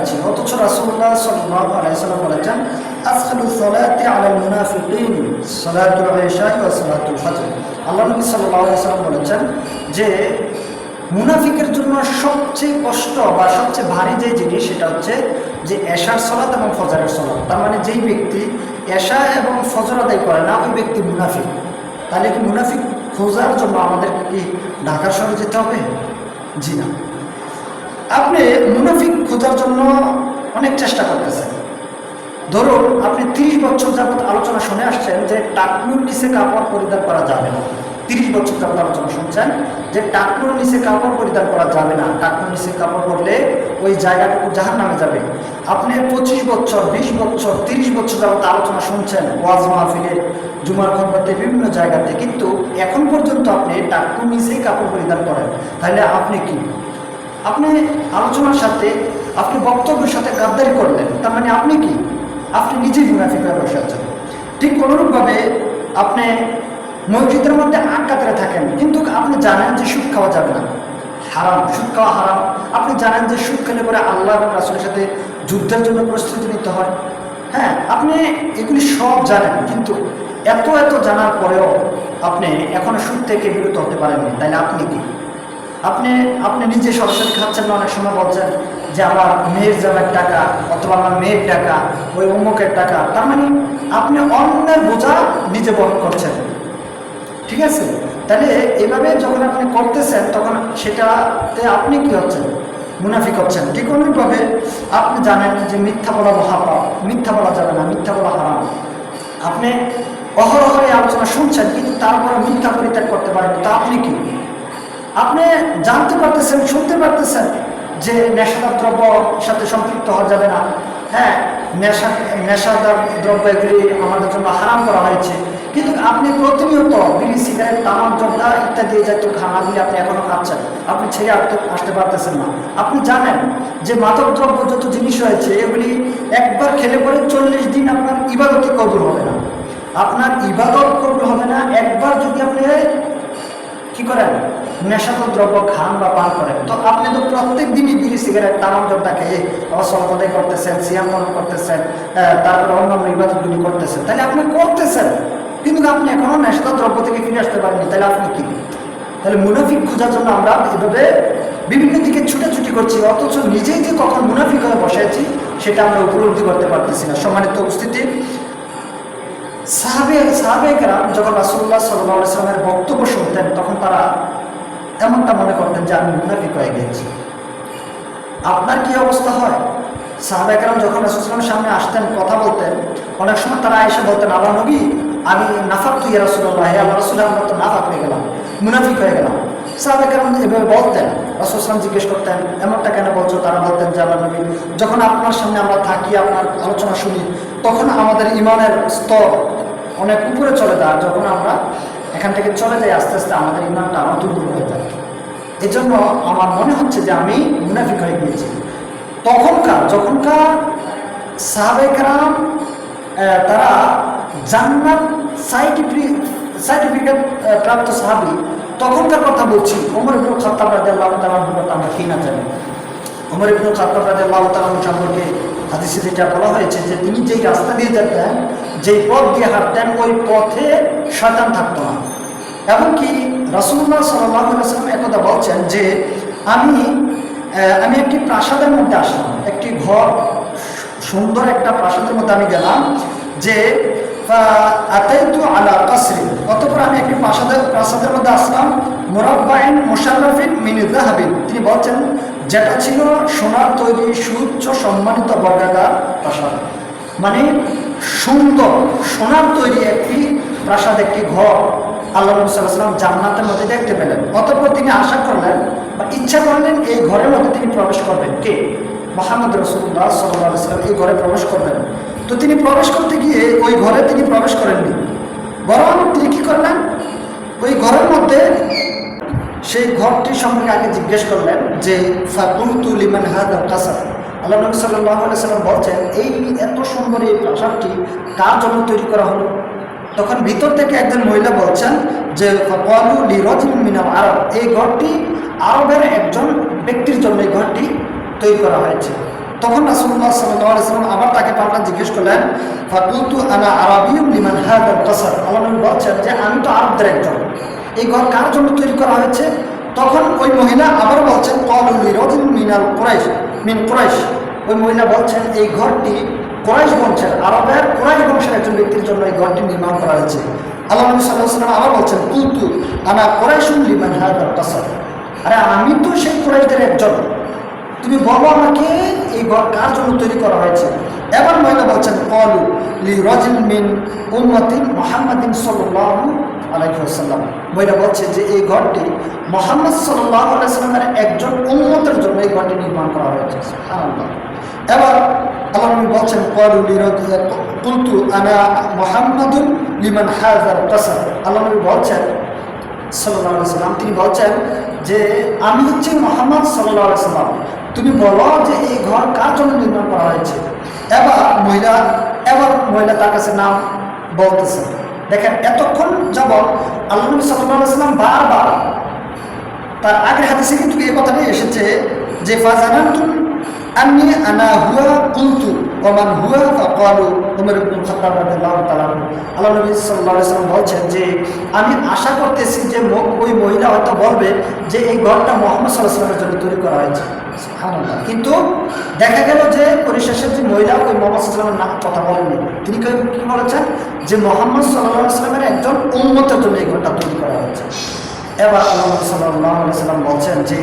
যাচ্ছি, অথচ রাসূলুল্লাহ সাল্লাল্লাহু আলাইহি ওয়াসাল্লাম বলেছেন আসখালুস সালাতি আলাল মুনাফিকিন সালাতুল ইশা ওয়া সালাতুল ফজর। আল্লাহ নবী সাল্লাল্লাহু আলাইহি ওয়াসাল্লাম বলেছেন যে মুনাফিকের জন্য সবচেয়ে কষ্ট বা সবচেয়ে ভারী যে জিনিস সেটা হচ্ছে যে এশার সালাত এবং ফজরের সালাত। তার মানে যেই ব্যক্তি এশা এবং ফজর আদায় করে না ওই ব্যক্তি মুনাফিক। তাহলে কি মুনাফিক খোঁজার জন্য আমাদেরকে কি ঢাকা শহরে যেতে হবে? জি না। আপনি মুনাফিক খোঁজার জন্য অনেক চেষ্টা করতেছেন। ধরুন আপনি 30 বছর যাবত আলোচনা শুনে আসছেন যে টাকনুর নিচে কাপড় পরিধান করা যাবে না। 30 বছর যাবত আলোচনা শুনছেন যে টাকনুর নিচে কাপড় পরিধান করা যাবে না, টাকনুর নিচে কাপড় পরলে ওই জায়গাটুকু জাহান্নামে যাবে। আপনি 25 বছর 20 বছর 30 বছর যাবত আলোচনা শুনছেন ওয়াজ মাহফিলে, জুমার খুতবাতে, বিভিন্ন জায়গাতে, কিন্তু এখন পর্যন্ত আপনি টাকনুর নিচেই কাপড় পরিধান করেন। তাহলে আপনি কি? আপনি আলোচনার সাথে, আপনি বক্তব্যের সাথে গাদ্দারি করলেন। তার মানে আপনি কি? আপনি নিজেই মুনাফিক হয়ে বসে আছেন। ঠিক অনুরূপভাবে আপনি মসজিদের মধ্যে আটকাতে থাকেন, কিন্তু আপনি জানেন যে সুদ খাওয়া যাবে না, হারাম, সুদ খাওয়া হারাম। আপনি জানেন যে সুদ খেলে পরে আল্লাহ এবং রাসূলের সাথে যুদ্ধের জন্য প্রস্তুতি নিতে হয়। হ্যাঁ, আপনি এগুলি সব জানেন, কিন্তু এত জানার পরেও আপনি এখনো সুদ থেকে বিরত হতে পারেননি। তাইলে আপনি কি? আপনি নিজে সরাসরি খাচ্ছেন না, অনেক সময় বলছেন যে আমার মেয়ের জামার টাকা অথবা আমার মেয়ের টাকা, ওই অমুকের টাকা। তার মানে আপনি অন্যের বোঝা নিজে বহন করছেন। ঠিক আছে? তাহলে এভাবে যখন আপনি করতেছেন তখন সেটাতে আপনি কি হচ্ছেন? মুনাফিক হচ্ছেন। ঠিক অনুরূপভাবে আপনি জানেন যে মিথ্যা বলা মহাপাপ, মিথ্যা বলা যাবে না, মিথ্যা বলা হারাম। আপনি অহরহ আলোচনা শুনছেন কিন্তু তারপরে মিথ্যা পরিত্যাগ করতে পারেন, তা আপনি কি? আপনি জানতে পারতেছেন, শুনতে পারতেছেন যে নেশাদার দ্রব্য সাথে সম্পৃক্ত হওয়া যাবে না। হ্যাঁ, নেশাদার দ্রব্য এগুলি আমাদের জন্য হারাম করা হয়েছে, কিন্তু আপনি প্রতিনিয়ত বিড়ি, সিগারেট, তামাক, জর্দা ইত্যাদি জাতীয় খানাগুলি আপনি এখনো খাচ্ছেন। আপনি ছেড়ে আসতে পারতেছেন না। আপনি জানেন যে মাদক দ্রব্য যত জিনিস রয়েছে এগুলি একবার খেলে পরে 40 দিন আপনার ইবাদতই কবুল হবে না। আপনার ইবাদত কবুল হবে না একবার যদি আপনি কি করেন, নেশাদার দ্রব্য খান বা পান করেন। তো আপনি তো প্রত্যেক দিনই বিড়ি, সিগারেট, তামাক, জর্দা খেয়ে অসলতাই করতেছেন, সিয়াম পালন করতেছেন, তারপরে অন্যান্য ইবাদতগুলি করতেছেন। তাহলে আপনি করতেছেন, কিন্তু আপনি এখনো নেশাদার দ্রব্য থেকে ফিরে আসতে পারেননি। তাহলে আপনি কি? তাহলে মুনাফিক খোঁজার জন্য আমরা এভাবে বিভিন্ন দিকে ছুটাছুটি করছি, অথচ নিজেই যে কখন মুনাফিক হয়ে বসে আছি সেটা আমরা উপলব্ধি করতে পারতেছি না। সম্মানিত উপস্থিতি, সাহাবায়ে-কেরাম যখন রাসূলুল্লাহ সাল্লাল্লাহু আলাইহি ওয়াসাল্লামের বক্তব্য শুনতেন তখন তারা এমনটা মনে করতেন যে আমি মুনাফিক হয়ে গেছি। আপনার কি অবস্থা হয়? সাহাবায়ে-কেরাম যখন রাসূলুল্লাহ সাল্লাল্লাহু আলাইহি ওয়াসাল্লামের সামনে আসতেন, কথা বলতেন, অনেক সময় তারা এসে বলতেন, আল্লাহ নবী, আমি নাফাকতু ইয়া রাসূলুল্লাহ, হে আল্লাহর রাসূল, আমি তো নাফাক হয়ে গেলাম, মুনাফিক হয়ে গেলাম। সাহাবায়ে-কেরাম এভাবে বলতেন। রাসূলুল্লাহ সাল্লাল্লাহু জিজ্ঞেস করতেন, এমনটা কেন বলছো? তারা বলতেন যে আল্লাহ নবী, যখন আপনার সামনে আমরা থাকি, আপনার আলোচনা শুনি, তখন আমাদের ঈমানের স্তর অনেক উপরে চলে যায়। যখন আমরা এখান থেকে চলে যাই আস্তে আস্তে আমাদের ঈমানটা আরও দুর্বল হয়ে যায়। এজন্য আমার মনে হচ্ছে যে আমি মুনাফিক হয়ে গিয়েছি। যখনকার সাহাবায়ে-কেরাম তারা জান্নাত সার্টিফিকেট প্রাপ্ত সাহাবী, তখনকার কথা বলছি। ওমর ইবনে খাত্তাব রাদিয়াল্লাহু তাআলা আমরা কি না জানি। ওমর ইবনে খাত্তাব রাদিয়াল্লাহু তাআলা সম্পর্কে হাদিসে যেটা বলা হয়েছে যে তিনি যেই রাস্তা দিয়ে যেতেন, যেই পথ দিয়ে হাঁটতেন, ওই পথে শয়তান থাকতো না। এমনকি রাসূলুল্লাহ সাল্লাল্লাহু আলাইহি ওয়াসাল্লাম একদা বলছেন যে আমি একটি প্রাসাদের মধ্যে আসলাম, একটি ঘর, সুন্দর একটা প্রাসাদের মধ্যে আমি গেলাম, যে আতাইতু আলা কাসরি, অতঃপর আমি একটি প্রাসাদের মধ্যে আসলাম, মুরাব্বাইন মুশাররাফিন মিন যাহাবিন, তিনি বলছেন যেটা ছিল সোনার তৈরি, সুউচ্চ সম্মানিত বর্গাকার প্রাসাদ। মানে সুন্দর সোনার তৈরি একটি প্রাসাদ, একটি ঘর আল্লাহ নবী সাল্লাল্লাহু আলাইহি ওয়াসাল্লাম জান্নাতের মধ্যে দেখতে পেলেন। অতঃপর তিনি আশা করলেন বা ইচ্ছা করলেন এই ঘরের মধ্যে তিনি প্রবেশ করবেন। কে? মুহাম্মদ রাসূলুল্লাহ সাল্লাল্লাহু আলাইহি ওয়াসাল্লাম এই ঘরে প্রবেশ করবেন। তো তিনি প্রবেশ করতে গিয়ে ওই ঘরে তিনি প্রবেশ করেননি, বরং তিনি কি করলেন, ওই ঘরের মধ্যে সেই ঘরটি সম্পর্কে আগে জিজ্ঞেস করলেন যে ফাকুলতু লিমান হাযাল কাসর। আল্লাহ নবী সাল্লাল্লাহু আলাইহি ওয়াসাল্লাম বলছেন এই এত সুন্দর এই প্রাসাদটি কার জন্য তৈরি করা হলো? তখন ভিতর থেকে একজন মহিলা বলছেন যে ফাকালু লিরাজুলিন মিনাল আরব, এই ঘরটি আরবের একজন ব্যক্তির জন্য এই ঘরটি তৈরি করা হয়েছে। তখন রাসূলুল্লাহ সাল্লাল্লাহু আলাইহি ওয়াসাল্লাম আবার তাকে পাল্টা জিজ্ঞেস করলেন, ফাকুলতু আনা আরাবিয়্যুন লিমান হাযাল কাসর। আল্লাহ নবী বলছেন যে আমি তো আরবদের একজন, এই ঘর কার জন্য তৈরি করা হয়েছে? তখন ওই মহিলা আবার বলছেন, ক্বালু লিরাজুলিন মিনাল কুরাইশ মিন কুরাইশ। ওই মহিলা বলছেন এই ঘরটি কুরাইশ বংশের, আরবের কুরাইশ বংশের একজন ব্যক্তির জন্য এই ঘরটি নির্মাণ করা হয়েছে। আল্লাহ নবী সাল্লাল্লাহু আলাইহি ওয়াসাল্লাম আবার বলছেন, কুলতু আনা কুরাইশুন লিমান হাযাল কাসর। আরে আমি তো সেই কুরাইশদের একজন, তুমি বলো আমাকে এই ঘর কার জন্য তৈরি করা হয়েছে? এবার মহিলা বলছেন, ক্বালু লিরাজুলিন মিন উম্মতি মুহাম্মাদিন সাল্লাল্লাহু আলাইহি ওয়াসাল্লাম। মহিলা বলছে যে এই ঘরটি মুহাম্মদ সাল্লাল্লাহু আলাইহি ওয়াসাল্লামের একজন উম্মতের জন্য এই ঘরটি নির্মাণ করা হয়েছে। সুবহানাল্লাহ। এবার আল্লাহ নবী বলছেন, ক্বালু কুলতু আনা মুহাম্মাদুন লিমান হাযাল কাসর। আল্লাহ নবী বলছেন সাল্লাল্লাহু আলাইহি ওয়াসাল্লাম, তিনি বলছেন যে আমি হচ্ছি মুহাম্মদ সাল্লাল্লাহু আলাইহি ওয়াসাল্লাম, তুমি বলো যে এই ঘর কার জন্য নির্মাণ করা হয়েছে? এবার মহিলা তার কাছে নাম বলতেছে। দেখেন এতক্ষণ যাবৎ আল্লাহ নবী সাল্লাল্লাহু আলাইহি ওয়াসাল্লাম বারবার, তার আগের হাদিসে কিন্তু এই কথাটাই এসেছে যে ফাজানাতুন আন্নী আনা হুয়া কুলতু ওয়া মান হুয়া ফাকালু উমর ইবনে খাত্তাব রাদিয়াল্লাহু তাআলা। আল্লাহ নবী সাল্লাল্লাহু আলাইহি ওয়াসাল্লাম বলছেন যে আমি আশা করতেছি যে ওই মহিলা হয়তো বলবে যে এই ঘরটা মুহাম্মদ সাল্লাল্লাহু আলাইহি ওয়াসাল্লামের জন্য তৈরি করা হয়েছে। সুবহানাল্লাহ। কিন্তু দেখা গেল যে পরিশেষে যে মহিলা ওই মুহাম্মদ সাল্লাল্লাহু আলাইহি ওয়াসাল্লামের নাম কথা বলেননি, তিনি কি বলেছেন যে মুহাম্মদ সাল্লাল্লাহু আলাইহি ওয়াসাল্লামের একজন উম্মতের জন্য এই ঘরটা তৈরি করা হয়েছে। এবার আল্লাহ সাল্লাল্লাহু আলাইহি ওয়াসাল্লাম বলছেন যে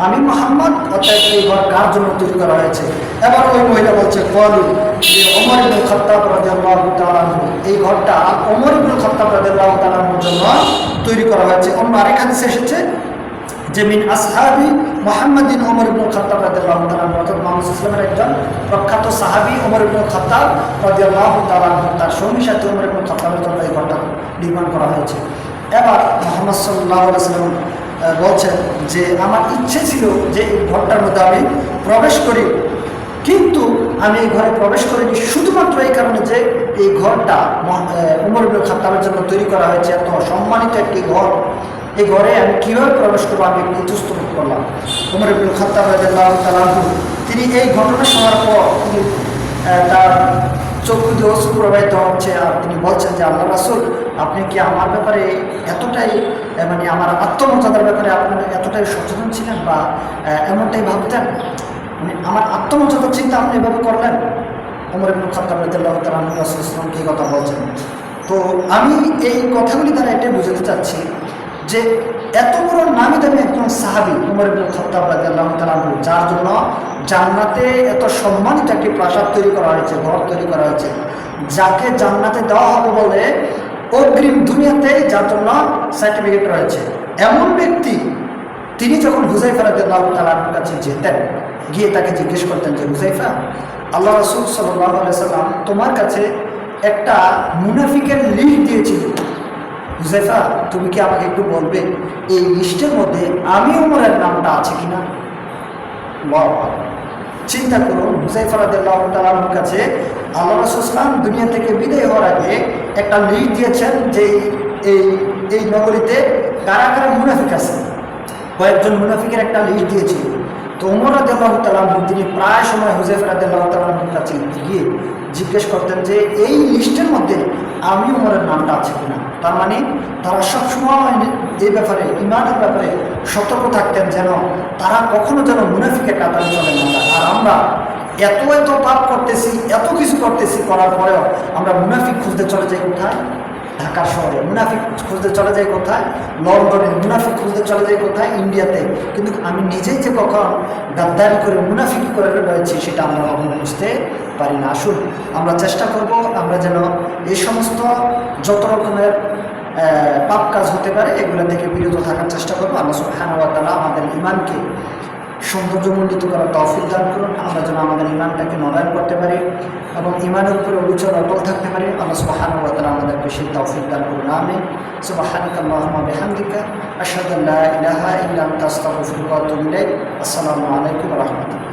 আমি মুহাম্মদ, অর্থাৎ এই ঘর কার জন্য তৈরি করা হয়েছে? এবার ওই মহিলা বলছে, ক্বালু যে ওমর ইবনে খাত্তাব রাদিয়াল্লাহু তাআলা আনহু, এই ঘরটা ওমর ইবনে খাত্তাব রাদিয়াল্লাহু তাআলা আনহুর জন্য তৈরি করা হয়েছে। অন্য আরেক হাদিসে এসেছে যে মিন আসহাবি মুহাম্মাদিন ওমর ইবনে খাত্তাব রাদিয়াল্লাহু তাআলা আনহু, অর্থাৎ মুহাম্মদ সাল্লাল্লাহু আলাইহি ওয়াসাল্লামের একজন প্রখ্যাত সাহাবী ওমর ইবনে খাত্তাব রাদিয়াল্লাহু তাআলা আনহু, তার সঙ্গী সাথী ওমর ইবনে খাত্তাবের জন্য এই ঘরটা নির্মাণ করা হয়েছে। এবার মুহাম্মদ সাল্লাল্লাহু আলাইহি ওয়াসাল্লাম বলছেন যে আমার ইচ্ছে ছিল যে এই ঘরটার মধ্যে আমি প্রবেশ করি, কিন্তু আমি এই ঘরে প্রবেশ করিনি শুধুমাত্র এই কারণে যে এই ঘরটা ওমর ইবনে খাত্তাবের জন্য তৈরি করা হয়েছে, এত সম্মানিত একটি ঘর, এই ঘরে আমি কীভাবে প্রবেশ করবো আমি ইতস্তত করলাম। ওমর ইবনে খাত্তাব রাদিয়াল্লাহু তাআলা আনহু তিনি এই ঘটনা শোনার পর তিনি তার চক্ষু দিয়ে অশ্রু প্রবাহিত হচ্ছে, আর তিনি বলছেন যে আল্লাহ রাসূল, আপনি কি আমার ব্যাপারে এতটাই মানে আমার আত্মমর্যাদার ব্যাপারে আপনার এতটাই সচেতন ছিলেন বা এমনটাই ভাবতেন, মানে আমার আত্মমর্যাদার চিন্তা আপনি এভাবে করলেন? ওমর ইবনে খাত্তাব রাদিয়াল্লাহু তাআলা আনহু রাসূল সাল্লাল্লাহু আলাইহি ওয়াসাল্লামকে এই কথা বলছেন। তো আমি এই কথাগুলি দ্বারা এটাই বুঝাতে চাচ্ছি যে এত বড় নামি দামি একজন সাহাবী ওমর ইবনে খাত্তাব রাদিয়াল্লাহু তাআলা আনহু, যার জন্য জান্নাতে এত সম্মানিত একটি প্রাসাদ তৈরি করা হয়েছে, ঘর তৈরি করা হয়েছে, যাকে জান্নাতে দেওয়া হবে বলে অগ্রিম দুনিয়াতে যার জন্য সার্টিফিকেট রয়েছে, এমন ব্যক্তি তিনি যখন হুযায়ফা রাদিয়াল্লাহু তাআলা আনহুর কাছে যেতেন, গিয়ে তাকে জিজ্ঞেস করতেন যে হুযায়ফা, আল্লাহ রাসূল সাল্লাল্লাহু আলাইহি ওয়াসাল্লাম তোমার কাছে একটা মুনাফিকের লিস্ট দিয়েছিল, হুযায়ফা তুমি কি আমাকে একটু বলবে এই লিস্টের মধ্যে আমি ওমরের নামটা আছে কিনা? চিন্তা করুন, হুযায়ফা রাদিয়াল্লাহু তাআলা আনহুর কাছে আল্লাহ রাসূল সাল্লাল্লাহু আলাইহি ওয়াসাল্লাম দুনিয়া থেকে বিদায় হওয়ার আগে একটা লিস্ট দিয়েছেন যে এই নগরীতে কারা কারা মুনাফিক আছে, কয়েকজন মুনাফিকের একটা লিস্ট দিয়েছিল। তো ওমর রাদিয়াল্লাহু তাআলা আনহু তিনি প্রায় সময় হুযায়ফা রাদিয়াল্লাহু তাআলা আনহুর কাছে গিয়ে জিজ্ঞেস করতেন যে এই লিস্টের মধ্যে আমি ওমরের নামটা আছে কিনা। তার মানে তারা সবসময় এই ব্যাপারে, ইমানের ব্যাপারে সতর্ক থাকতেন যেন তারা কখনো যেন মুনাফিকের কাতারে চলে না যায়। আর আমরা এত পাপ করতেছি, এত কিছু করতেছি, করার পরেও আমরা মুনাফিক খুঁজতে চলে যাই কোথায়? ঢাকা শহরে। মুনাফিক খুঁজতে চলে যাই কোথায়? লন্ডনে। মুনাফিক খুঁজতে চলে যাই কোথায়? ইন্ডিয়াতে। কিন্তু আমি নিজেই যে কখন গাদ্দারি করে মুনাফিকি করে রয়েছি সেটা আমরা কখনো বুঝতে পারি না। আসুন আমরা চেষ্টা করব আমরা যেন এই সমস্ত যত রকমের পাপ কাজ হতে পারে এগুলো থেকে বিরত থাকার চেষ্টা করবো। আল্লাহ সুবহানাহু ওয়া তাআলা আমাদের ঈমানকে সৌন্দর্যমণ্ডিত করার তৌফিক দান করুন, আমরা যেন আমাদের ঈমানটাকে নবায়ন করতে পারি এবং ঈমানের উপরে অবিচল অটল থাকতে পারি। আল্লাহ সুবহানাহু ওয়া তাআলা আমাদেরকে সেই তৌফিক দান করুন। আমিন। সুবহানাকা আল্লাহুম্মা বিহামদিকা আশহাদু আল্লা ইলাহা ইল্লা আনতা আস্তাগফিরুকা ওয়া আতুবু ইলাইক। আসসালামু আলাইকুম ওয়া রাহমাতুল্লাহ।